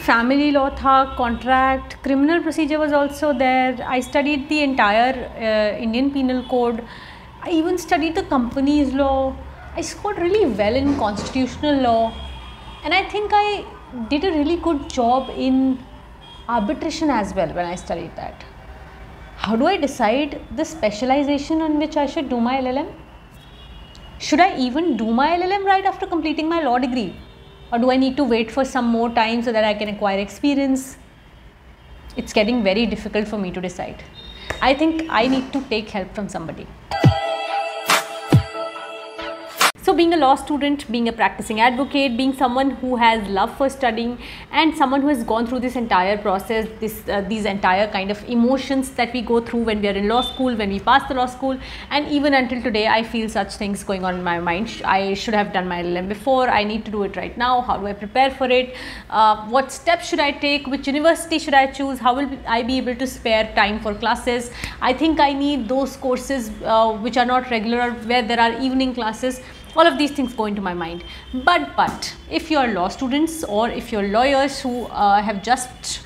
family law tha, contract, criminal procedure was also there. I studied the entire Indian Penal Code. I even studied the companies law. I scored really well in constitutional law, and I think I did a really good job in arbitration as well when I studied that. How do I decide the specialization on which I should do my LLM? Should I even do my LLM right after completing my law degree? Or do I need to wait for some more time so that I can acquire experience? It's getting very difficult for me to decide. I think I need to take help from somebody. So being a law student, being a practicing advocate, being someone who has love for studying and someone who has gone through this entire process, these entire kind of emotions that we go through when we are in law school, when we pass the law school, and even until today I feel such things going on in my mind. I should have done my LLM before, I need to do it right now. How do I prepare for it? What steps should I take? Which university should I choose? How will I be able to spare time for classes? I think I need those courses which are not regular, where there are evening classes. All of these things go into my mind. But if you are law students or if you are lawyers who have just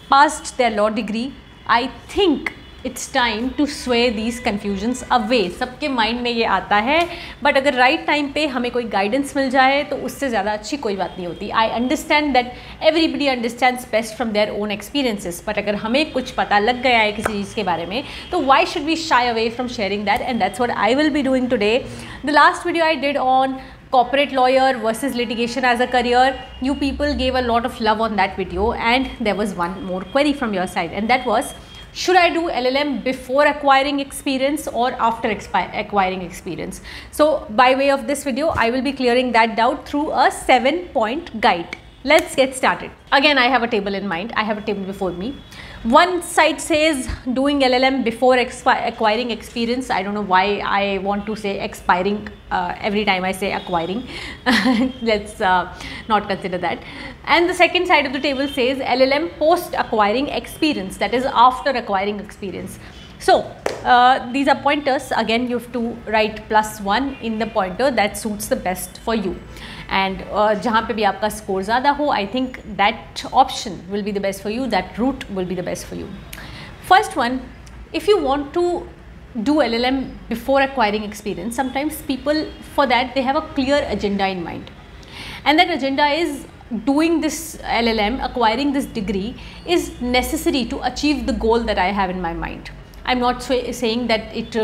passed their law degree, I think it's time to sway these confusions away. सबके mind में ये आता है, but अगर right time पे हमें कोई guidance मिल जाए तो उससे ज़्यादा अच्छी कोई बात नहीं होती. I understand that everybody understands best from their own experiences, but अगर हमें कुछ पता लग गया है किसी चीज़ के बारे में तो why should we shy away from sharing that, and that's what I will be doing today. The last video I did on corporate lawyer versus litigation as a career, you people gave a lot of love on that video, and there was one more query from your side, and that was, should I do LLM before acquiring experience or after acquiring experience? So by way of this video, I will be clearing that doubt through a 7-point guide. Let's get started. Again, I have a table in mind. I have a table before me. One side says doing LLM before acquiring experience. I don't know why I want to say expiring every time I say acquiring. Let's not consider that. And the second side of the table says LLM post acquiring experience, that is after acquiring experience. So these are pointers. Again, you have to write +1 in the pointer that suits the best for you. And जहाँ पे भी आपका score ज़्यादा हो, I think that option will be the best for you, that route will be the best for you. First one, if you want to do LLM before acquiring experience, sometimes people for that they have a clear agenda in mind, and that agenda is doing this LLM, acquiring this degree is necessary to achieve the goal that I have in my mind. I'm not saying that it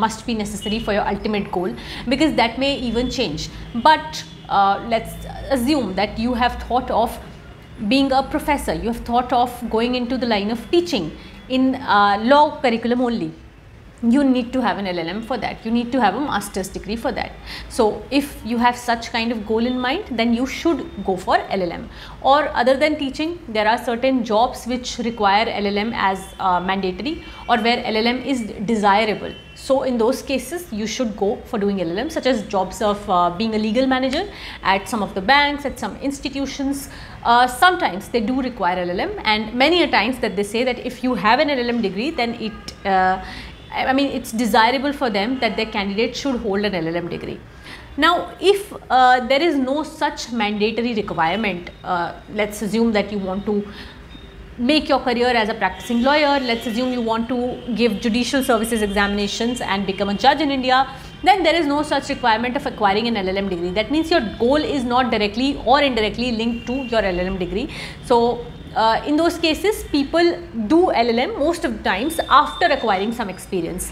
must be necessary for your ultimate goal, because that may even change, but let's assume that you have thought of being a professor, you have thought of going into the line of teaching in law curriculum only. You need to have an LLM for that. You need to have a master's degree for that. So if you have such kind of goal in mind, then you should go for LLM. Or other than teaching, there are certain jobs which require LLM as mandatory, or where LLM is desirable. So in those cases, you should go for doing LLM, such as jobs of being a legal manager at some of the banks, at some institutions. Sometimes they do require LLM, and many a times that they say that if you have an LLM degree, then it's desirable for them that their candidate should hold an LLM degree. Now, if there is no such mandatory requirement, let's assume that you want to make your career as a practicing lawyer, let's assume you want to give judicial services examinations and become a judge in India, then there is no such requirement of acquiring an LLM degree. That means your goal is not directly or indirectly linked to your LLM degree. So in those cases, people do LLM most of the times after acquiring some experience.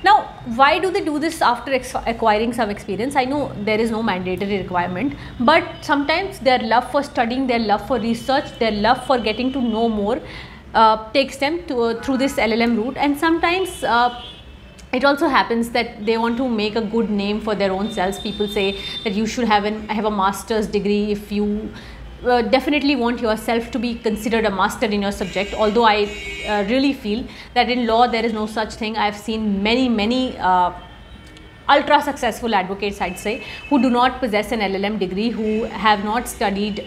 Now, why do they do this after acquiring some experience? I know there is no mandatory requirement, but sometimes their love for studying, their love for research, their love for getting to know more takes them through this LLM route. And sometimes it also happens that they want to make a good name for their own selves. People say that you should have a master's degree if you definitely want yourself to be considered a master in your subject, although I really feel that in law there is no such thing. I have seen many ultra successful advocates, I'd say, who do not possess an LLM degree, who have not studied,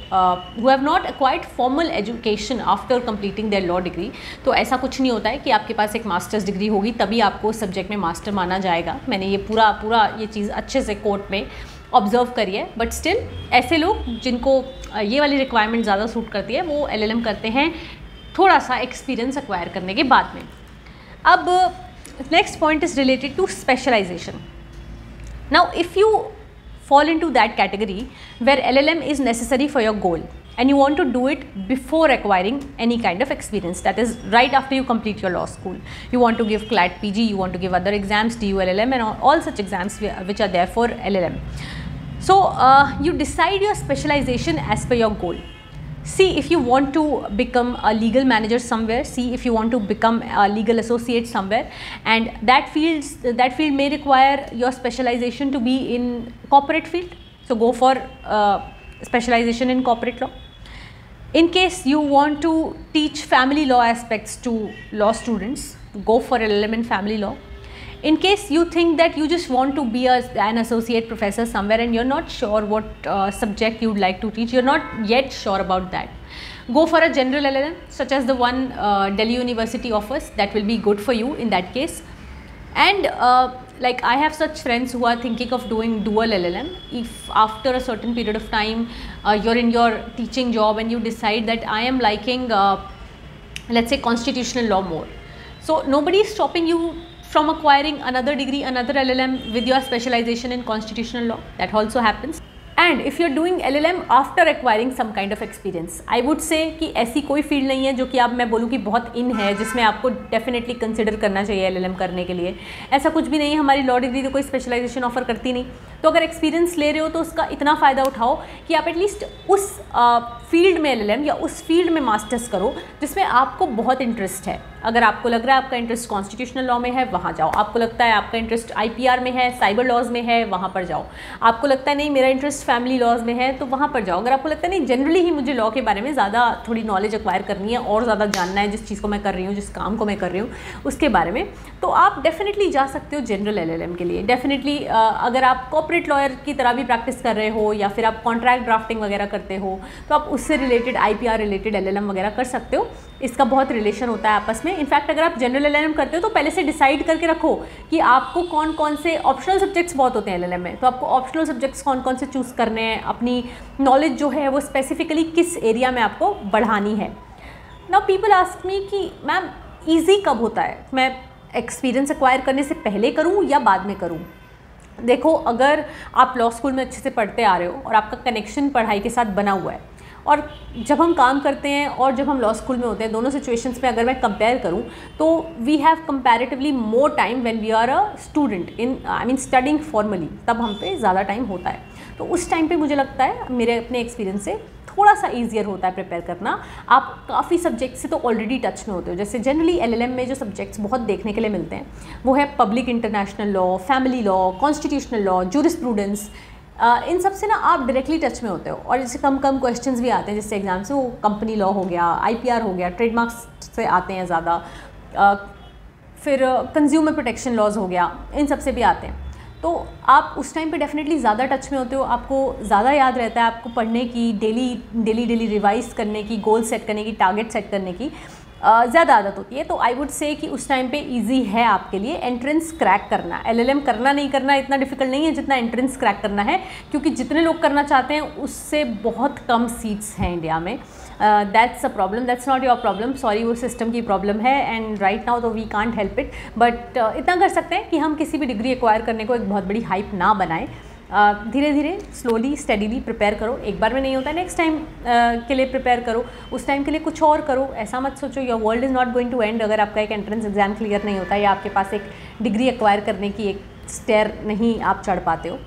who have not acquired formal education after completing their law degree. तो ऐसा कुछ नहीं होता है कि आपके पास एक masters degree होगी तभी आपको सब्जेक्ट में मास्टर माना जाएगा. मैंने ये पूरा ये चीज़ अच्छे से कोर्ट में ऑब्जर्व करी है, बट स्टिल ऐसे लोग जिनको ये वाली रिक्वायरमेंट ज़्यादा सूट करती है वो LLM करते हैं थोड़ा सा एक्सपीरियंस एक्वायर करने के बाद में। अब next point is related to specialisation. Now if you fall into that category where LLM is necessary for your goal and you want to do it before acquiring any kind of experience, that is right after you complete your law school, you want to give CLAT PG, you want to give other exams, DU LLM and all such exams which are there for LLM. So you decide your specialization as per your goal. See if you want to become a legal manager somewhere, see if you want to become a legal associate somewhere, and that field may require your specialization to be in corporate field, so go for specialization in corporate law. In case you want to teach family law aspects to law students, go for LLM in family law. In case you think that you just want to be an associate professor somewhere and you're not sure what subject you'd like to teach, you're not yet sure about that, go for a general LLM such as the one Delhi University offers. That will be good for you in that case. And like I have such friends who are thinking of doing dual LLM. If after a certain period of time you're in your teaching job and you decide that I am liking let's say constitutional law more, so nobody is stopping you from acquiring another degree, another LLM with your specialization in constitutional law. That also happens. And if you're doing LLM after acquiring some kind of experience, I would say कि ऐसी कोई field नहीं है जो कि अब मैं बोलूँ कि बहुत इन है जिसमें आपको डेफिनेटली कंसिडर करना चाहिए LLM करने के लिए। ऐसा कुछ भी नहीं है, हमारी लॉ डिग्री तो कोई स्पेशलाइजेशन ऑफर करती नहीं। तो अगर एक्सपीरियंस ले रहे हो तो उसका इतना फ़ायदा उठाओ कि आप एटलीस्ट उस फील्ड में LLM या उस फील्ड में मास्टर्स करो जिसमें आपको बहुत इंटरेस्ट है। अगर आपको लग रहा है आपका इंटरेस्ट कॉन्स्टिट्यूशनल लॉ में है, वहाँ जाओ। आपको लगता है आपका इंटरेस्ट IPR में है, साइबर लॉज में है, वहाँ पर जाओ। आपको लगता है नहीं मेरा इंटरेस्ट फैमिली लॉज में है, तो वहाँ पर जाओ। अगर आपको लगता है नहीं जनरली ही मुझे लॉ के बारे में ज़्यादा थोड़ी नॉलेज एक्वायर करनी है और ज़्यादा जानना है जिस चीज़ को मैं कर रही हूँ, जिस काम को मैं कर रही हूँ उसके बारे में, तो आप डेफिनेटली जा सकते हो जनरल LLM के लिए। डेफिनेटली अगर आप कॉर्पोरेट लॉयर की तरह भी प्रैक्टिस कर रहे हो या फिर आप कॉन्ट्रैक्ट ड्राफ्टिंग वगैरह करते हो तो आप उससे रिलेटेड IPR रिलेटेड LLM वगैरह कर सकते हो। इसका बहुत रिलेशन होता है आपस में। इनफैक्ट अगर आप जनरल LLM करते हो तो पहले से डिसाइड करके रखो कि आपको कौन कौन से ऑप्शनल सब्जेक्ट्स बहुत होते हैं LLM में, तो आपको ऑप्शनल सब्जेक्ट्स कौन कौन से चूज़ करने हैं, अपनी नॉलेज जो है वो स्पेसिफिकली किस एरिया में आपको बढ़ानी है। नाउ पीपल आस्क मी कि मैम ईजी कब होता है, मैं एक्सपीरियंस एक्वायर करने से पहले करूँ या बाद में करूँ? देखो, अगर आप लॉ स्कूल में अच्छे से पढ़ते आ रहे हो और आपका कनेक्शन पढ़ाई के साथ बना हुआ है, और जब हम काम करते हैं और जब हम लॉ स्कूल में होते हैं, दोनों सिचुएशंस में अगर मैं कंपेयर करूं तो we have comparatively more time when we are a student in studying formally, तब हम पे ज़्यादा टाइम होता है। तो उस टाइम पे मुझे लगता है मेरे अपने एक्सपीरियंस से थोड़ा सा ईजियर होता है प्रिपेयर करना। आप काफ़ी सब्जेक्ट से तो ऑलरेडी टच में होते हो। जैसे जनरली LLM में जो सब्जेक्ट्स बहुत देखने के लिए मिलते हैं वो है public international law, family law, constitutional law, jurisprudence. इन सब से ना आप डायरेक्टली टच में होते हो और जैसे कम क्वेश्चंस भी आते हैं जिससे एग्जाम से, वो कंपनी लॉ हो गया, IPR हो गया, ट्रेडमार्क्स से आते हैं ज़्यादा, फिर कंज्यूमर प्रोटेक्शन लॉज हो गया, इन सब से भी आते हैं। तो आप उस टाइम पे डेफिनेटली ज़्यादा टच में होते हो, आपको ज़्यादा याद रहता है, आपको पढ़ने की, डेली रिवाइज करने की, गोल सेट करने की, टारगेट सेट करने की ज़्यादा आदत होती है। तो आई वुड से कि उस टाइम पे इजी है आपके लिए एंट्रेंस क्रैक करना। LLM करना नहीं करना इतना डिफिकल्ट नहीं है जितना एंट्रेंस क्रैक करना है, क्योंकि जितने लोग करना चाहते हैं उससे बहुत कम सीट्स हैं इंडिया में। That's a problem, that's not your problem, sorry, वो सिस्टम की प्रॉब्लम है एंड राइट नाउ तो we can't help it. But इतना कर सकते हैं कि हम किसी भी डिग्री एक्वायर करने को एक बहुत बड़ी हाइप ना बनाएं। धीरे धीरे स्लोली स्टडीली प्रिपेयर करो। एक बार में नहीं होता है, नेक्स्ट टाइम के लिए प्रिपेयर करो, उस टाइम के लिए कुछ और करो। ऐसा मत सोचो your world is not going to end अगर आपका एक एंट्रेंस एग्जाम क्लियर नहीं होता या आपके पास एक डिग्री एक्वायर करने की एक स्टेयर नहीं आप चढ़ पाते हो।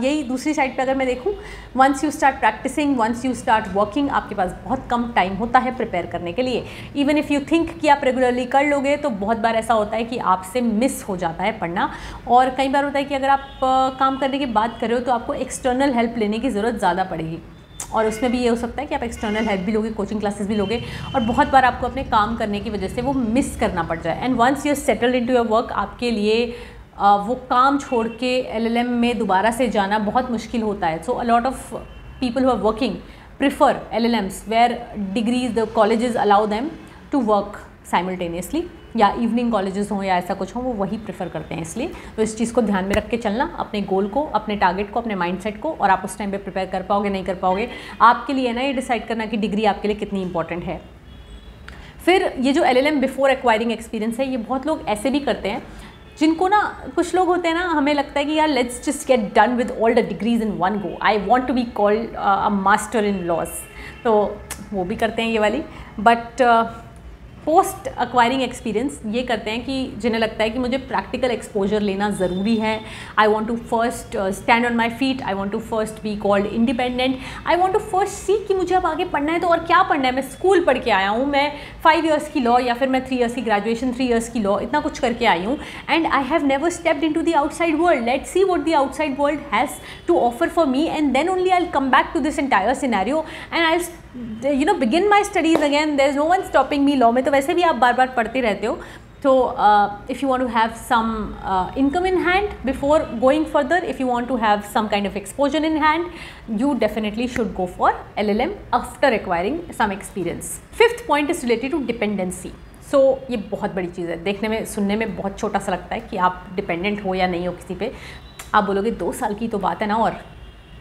यही दूसरी साइड पे अगर मैं देखूँ, once you start practising, once you start working, आपके पास बहुत कम टाइम होता है प्रिपेयर करने के लिए। इवन इफ़ यू थिंक कि आप रेगुलरली कर लोगे तो बहुत बार ऐसा होता है कि आपसे मिस हो जाता है पढ़ना। और कई बार होता है कि अगर आप काम करने की बात कर रहे हो तो आपको एक्सटर्नल हेल्प लेने की ज़रूरत ज़्यादा पड़ेगी, और उसमें भी ये हो सकता है कि आप एक्सटर्नल हेल्प भी लोगे, कोचिंग क्लासेस भी लोगे, और बहुत बार आपको अपने काम करने की वजह से वो मिस करना पड़ जाए। And once you settled into your work, आपके लिए वो काम छोड़ के LLM में दोबारा से जाना बहुत मुश्किल होता है। So a lot of people who are working prefer LLMs where degrees the colleges allow them to work simultaneously. या इवनिंग कॉलेजेस हों या ऐसा कुछ हो, वो वही प्रेफर करते हैं। इसलिए तो इस चीज़ को ध्यान में रख के चलना, अपने गोल को, अपने टारगेट को, अपने माइंडसेट को, और आप उस टाइम पे प्रिपेयर कर पाओगे नहीं कर पाओगे आपके लिए ना ये डिसाइड करना कि डिग्री आपके लिए कितनी इंपॉर्टेंट है। फिर ये जो LLM बिफोर एक्वायरिंग एक्सपीरियंस है, ये बहुत लोग ऐसे भी करते हैं जिनको ना, कुछ लोग होते हैं ना, हमें लगता है कि यार let's just get done with all the degrees in one go, I want to be called a master in laws, तो वो भी करते हैं ये वाली। बट पोस्ट एक्वायरिंग एक्सपीरियंस ये करते हैं कि जिन्हें लगता है कि मुझे प्रैक्टिकल एक्सपोजर लेना ज़रूरी है, I want to first stand on my feet, I want to first be called independent, I want to first see कि मुझे अब आगे पढ़ना है तो और क्या पढ़ना है। मैं स्कूल पढ़ के आया हूँ, मैं 5 years की लॉ या फिर मैं 3 years की ग्रेजुएशन, 3 years की लॉ, इतना कुछ करके आई हूँ, and I have never stepped into the outside world, let's see what the outside world has to offer for me, and then only I will come back to this entire scenario and I begin my studies again, there is no one stopping me. Law में तो वैसे भी आप बार बार पढ़ते रहते हो, तो if you want to have some income in hand before going further, if you want to have some kind of exposure in hand, you definitely should go for LLM after acquiring some experience. Fifth point is related to dependency. So ये बहुत बड़ी चीज़ है, देखने में सुनने में बहुत छोटा सा लगता है कि आप डिपेंडेंट हो या नहीं हो किसी पे। आप बोलोगे 2 साल की तो बात है ना, और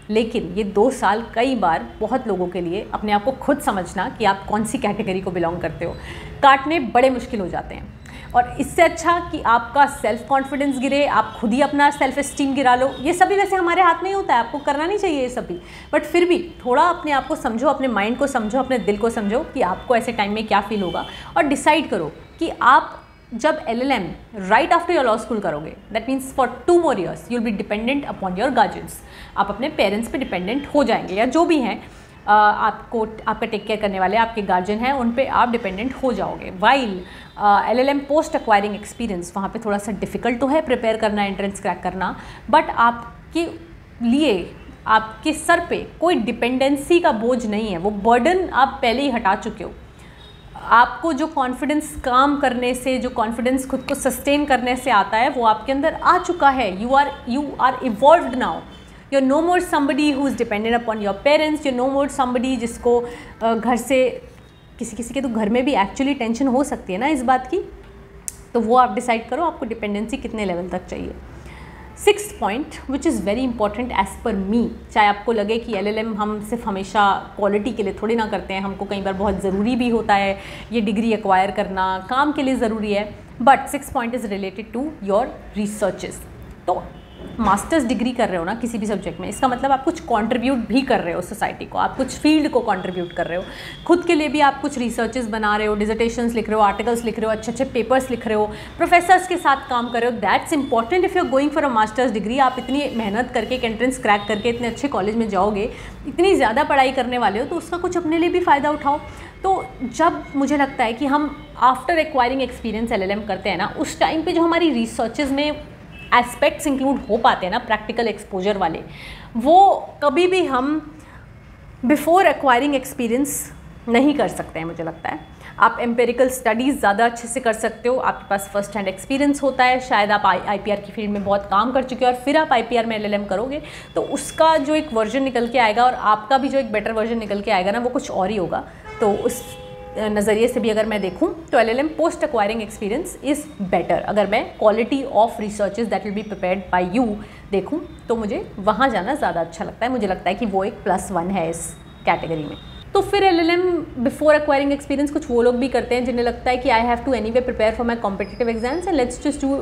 लेकिन ये 2 साल कई बार बहुत लोगों के लिए अपने आप को खुद समझना कि आप कौन सी कैटेगरी को बिलोंग करते हो, काटने बड़े मुश्किल हो जाते हैं। और इससे अच्छा कि आपका सेल्फ कॉन्फिडेंस गिरे, आप खुद ही अपना सेल्फ एस्टीम गिरा लो, ये सभी वैसे हमारे हाथ में ही होता है, आपको करना नहीं चाहिए ये सभी, बट फिर भी थोड़ा अपने आप को समझो, अपने माइंड को समझो, अपने दिल को समझो कि आपको ऐसे टाइम में क्या फील होगा, और डिसाइड करो कि आप जब LLM right after your law school करोगे, that means for 2 more years you will be dependent upon your guardians, आप अपने पेरेंट्स पे डिपेंडेंट हो जाएंगे, या जो भी हैं आपका टेक केयर करने वाले आपके गार्जियन हैं, उन पे आप डिपेंडेंट हो जाओगे। While LLM post acquiring experience, वहाँ पे थोड़ा सा डिफ़िकल्ट तो है प्रिपेयर करना, एंट्रेंस क्रैक करना, बट आपके लिए आपके सर पे कोई डिपेंडेंसी का बोझ नहीं है, वो बर्डन आप पहले ही हटा चुके हो। आपको जो कॉन्फिडेंस काम करने से, जो कॉन्फिडेंस खुद को सस्टेन करने से आता है, वो आपके अंदर आ चुका है। You are evolved now, you are no more somebody who is dependent upon your parents, you no more somebody जिसको घर से, किसी के तो घर में भी एक्चुअली टेंशन हो सकती है ना इस बात की, तो वो आप डिसाइड करो आपको डिपेंडेंसी कितने लेवल तक चाहिए। 6th point which is very important as per me, चाहे आपको लगे कि LLM हम सिर्फ हमेशा क्वालिटी के लिए थोड़ी ना करते हैं, हमको कई बार बहुत ज़रूरी भी होता है ये डिग्री एक्वायर करना, काम के लिए ज़रूरी है, but 6th point is related to your researches. तो मास्टर्स डिग्री कर रहे हो ना किसी भी सब्जेक्ट में, इसका मतलब आप कुछ कंट्रीब्यूट भी कर रहे हो सोसाइटी को, आप कुछ फील्ड को कंट्रीब्यूट कर रहे हो, खुद के लिए भी आप कुछ रिसर्चेस बना रहे हो, डिसर्टेशंस लिख रहे हो, आर्टिकल्स लिख रहे हो, अच्छे अच्छे पेपर्स लिख रहे हो, प्रोफेसर्स के साथ काम कर रहे हो। That's important if you are going for a masters degree. आप इतनी मेहनत करके एक एंट्रेंस क्रैक करके इतने अच्छे कॉलेज में जाओगे, इतनी ज़्यादा पढ़ाई करने वाले हो, तो उसका कुछ अपने लिए भी फ़ायदा उठाओ। तो जब मुझे लगता है कि हम आफ्टर एक्वायरिंग एक्सपीरियंस LLM करते हैं ना, उस टाइम पे जो हमारी रिसर्चेज में एस्पेक्ट्स इंक्लूड हो पाते हैं ना प्रैक्टिकल एक्सपोजर वाले, वो कभी भी हम बिफोर एक्वायरिंग एक्सपीरियंस नहीं कर सकते हैं। मुझे लगता है आप एम्पेरिकल स्टडीज़ ज़्यादा अच्छे से कर सकते हो, आपके पास फर्स्ट हैंड एक्सपीरियंस होता है, शायद आप IPR की फील्ड में बहुत काम कर चुके हो और फिर आप IPR में LLM करोगे, तो उसका जो एक वर्जन निकल के आएगा और आपका भी जो एक बेटर वर्जन निकल के आएगा ना, वो कुछ और ही होगा। तो उस नज़रिए से भी अगर मैं देखूं तो LLM post acquiring experience is better. अगर मैं quality of researches that will be prepared by you देखूं तो मुझे वहाँ जाना ज़्यादा अच्छा लगता है। मुझे लगता है कि वो एक +1 है इस कैटेगरी में। तो फिर LLM बिफोर एक्वायरिंग एक्सपीरियंस कुछ वो लोग भी करते हैं जिन्हें लगता है कि I have to anyway prepare for my competitive exams and let's just do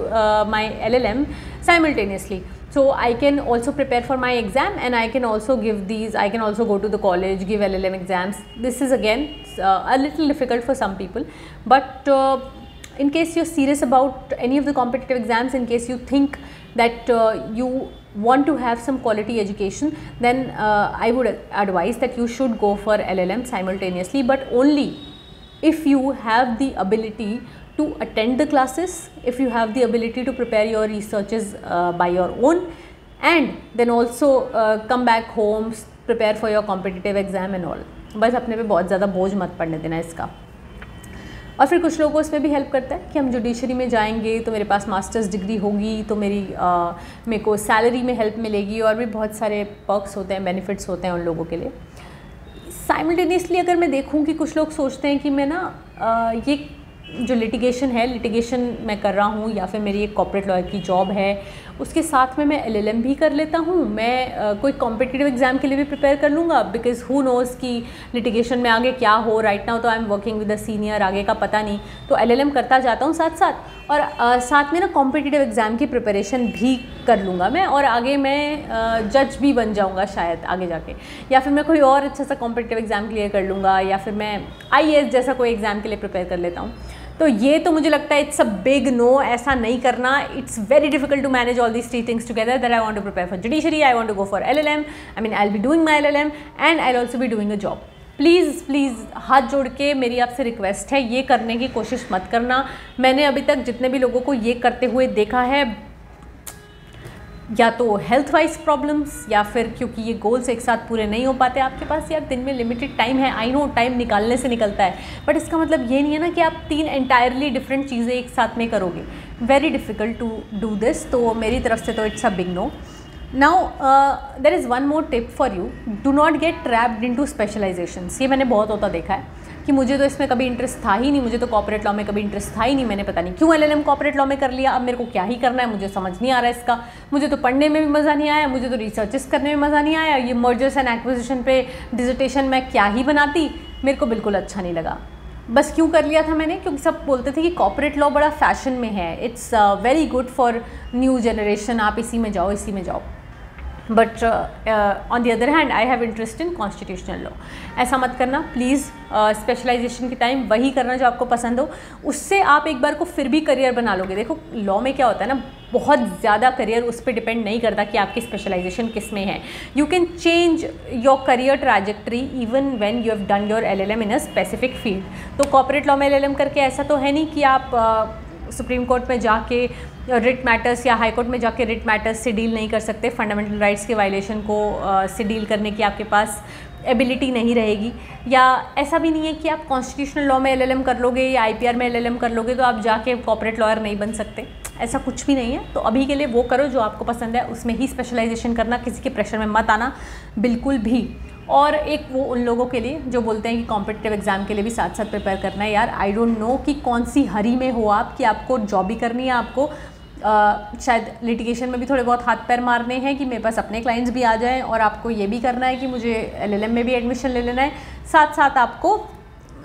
my LLM simultaneously. So I can also prepare for my exam and I can also give these, I can also go to the college, give LLM exams. This is again a little difficult for some people, but in case you're serious about any of the competitive exams, in case you think that you want to have some quality education, then I would advise that you should go for LLM simultaneously, but only if you have the ability to attend the classes, if you have the ability to prepare your researches by your own, and then also come back home, prepare for your competitive exam and all. बस अपने पे बहुत ज़्यादा बोझ मत पड़ने देना इसका। और फिर कुछ लोगों को इसमें भी हेल्प करता है कि हम जुडिशरी में जाएंगे तो मेरे पास मास्टर्स डिग्री होगी तो मेरे को सैलरी में हेल्प मिलेगी, और भी बहुत सारे पर्क्स होते हैं, बेनिफिट्स होते हैं उन लोगों के लिए। साइमल्टेनियसली अगर मैं देखूँ कि कुछ लोग सोचते हैं कि मैं ना ये जो लिटिगेशन है, लिटिगेशन मैं कर रहा हूँ या फिर मेरी एक कॉर्पोरेट लॉयर की जॉब है, उसके साथ में मैं LLM भी कर लेता हूँ। मैं कोई कॉम्पिटिटिव एग्ज़ाम के लिए भी प्रिपेयर कर लूँगा, बिकॉज हु नोज़ कि लिटिगेशन में आगे क्या हो। राइट नाउ तो I am working with a senior, आगे का पता नहीं, तो LLM करता जाता हूँ साथ साथ, और साथ में ना कॉम्पिटिटिव एग्ज़ाम की प्रिपरेशन भी कर लूँगा मैं, और आगे मैं जज भी बन जाऊँगा शायद आगे जाके, या फिर मैं कोई और अच्छा सा कॉम्पिटिटिव एग्ज़ाम क्लियर कर लूँगा, या फिर मैं IAS जैसा कोई एग्ज़ाम के लिए प्रिपेयर कर लेता हूँ। तो ये तो मुझे लगता है इट्स अ बिग नो, ऐसा नहीं करना। It's very difficult to manage all these 3 things together, that I want to prepare for judiciary, I want to go for LLM, I mean I will be doing my LLM and I will also be doing a job. Please please हाथ जोड़ के मेरी आपसे request है, ये करने की कोशिश मत करना। मैंने अभी तक जितने भी लोगों को ये करते हुए देखा है, या तो हेल्थ वाइज प्रॉब्लम्स, या फिर क्योंकि ये गोल्स एक साथ पूरे नहीं हो पाते आपके पास, या दिन में लिमिटेड टाइम है। आई नो टाइम निकालने से निकलता है, बट इसका मतलब ये नहीं है ना कि आप 3 एंटायरली डिफरेंट चीज़ें एक साथ में करोगे। Very difficult to do this. तो मेरी तरफ से तो it's a big no. Now there is one more tip for you, do not get trapped into specialisations. ये मैंने बहुत होता देखा है कि मुझे तो इसमें कभी इंटरेस्ट था ही नहीं, मुझे तो कॉर्पोरेट लॉ में कभी इंटरेस्ट था ही नहीं, मैंने पता नहीं क्यों LLM कॉर्पोरेट लॉ में कर लिया, अब मेरे को क्या ही करना है, मुझे समझ नहीं आ रहा है इसका, मुझे तो पढ़ने में भी मज़ा नहीं आया, मुझे तो रिसर्चेस करने में मज़ा नहीं आया, ये मर्जर्स एंड एक्विजिशन पे डिसर्टेशन मैं क्या ही बनाती, मेरे को बिल्कुल अच्छा नहीं लगा। बस क्यों कर लिया था मैंने, क्योंकि सब बोलते थे कि कॉर्पोरेट लॉ बड़ा फैशन में है, it's very good for new generation, आप इसी में जाओ, इसी में जाओ। But on the other hand I have interest in constitutional law. ऐसा मत करना प्लीज़। स्पेशलाइजेशन के टाइम वही करना जो आपको पसंद हो, उससे आप एक बार को फिर भी करियर बना लोगे। देखो लॉ में क्या होता है ना, बहुत ज़्यादा करियर उस पर डिपेंड नहीं करता कि आपकी स्पेशलाइजेशन किस में है। You can change your career trajectory even when you have done your LLM in a specific field. तो कॉर्पोरेट लॉ में LLM करके ऐसा तो है नहीं कि आप सुप्रीम कोर्ट में जाके रिट मैटर्स या हाई कोर्ट में जाके रिट मैटर्स से डील नहीं कर सकते, फंडामेंटल राइट्स के वायलेशन को से डील करने की आपके पास एबिलिटी नहीं रहेगी। या ऐसा भी नहीं है कि आप कॉन्स्टिट्यूशनल लॉ में LLM कर लोगे या IPR में LLM कर लोगे तो आप जाके कॉर्पोरेट लॉयर नहीं बन सकते, ऐसा कुछ भी नहीं है। तो अभी के लिए वो करो जो आपको पसंद है, उसमें ही स्पेशलाइजेशन करना, किसी के प्रेशर में मत आना बिल्कुल भी। और एक वो उन लोगों के लिए जो बोलते हैं कि कॉम्पिटिटिव एग्जाम के लिए भी साथ साथ प्रिपेयर करना है, यार आई डोंट नो कि कौन सी हरी में हो आप, कि आपको जॉब भी करनी है, आपको शायद लिटिगेशन में भी थोड़े बहुत हाथ पैर मारने हैं कि मेरे पास अपने क्लाइंट्स भी आ जाएं, और आपको ये भी करना है कि मुझे LLM में भी एडमिशन ले लेना है, साथ साथ आपको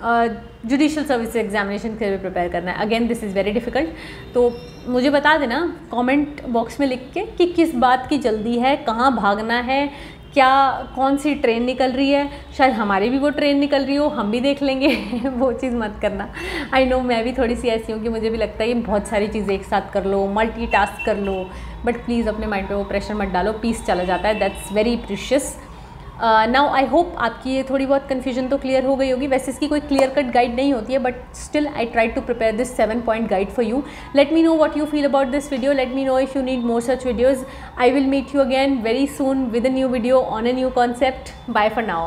जुडिशियल सर्विस एग्जामिनेशन के लिए प्रिपेयर करना है। Again this is very difficult. तो मुझे बता देना कमेंट बॉक्स में लिख के कि किस बात की जल्दी है, कहाँ भागना है, क्या कौन सी ट्रेन निकल रही है, शायद हमारी भी वो ट्रेन निकल रही हो, हम भी देख लेंगे वो चीज़ मत करना। आई नो मैं भी थोड़ी सी ऐसी हूँ कि मुझे भी लगता है कि बहुत सारी चीज़ें एक साथ कर लो, मल्टीटास्क कर लो, बट प्लीज़ अपने माइंड पे वो प्रेशर मत डालो, पीस चला जाता है, that's very precious. Now I hope आपकी ये थोड़ी बहुत कन्फ्यूजन तो क्लियर हो गई होगी। वैसे इसकी कोई क्लियर कट गाइड नहीं होती है, but still I try to prepare this 7-point guide for you. Let me know what you feel about this video, let me know if you need more such videos. I will meet you again very soon with a new video on a new concept. Bye for now.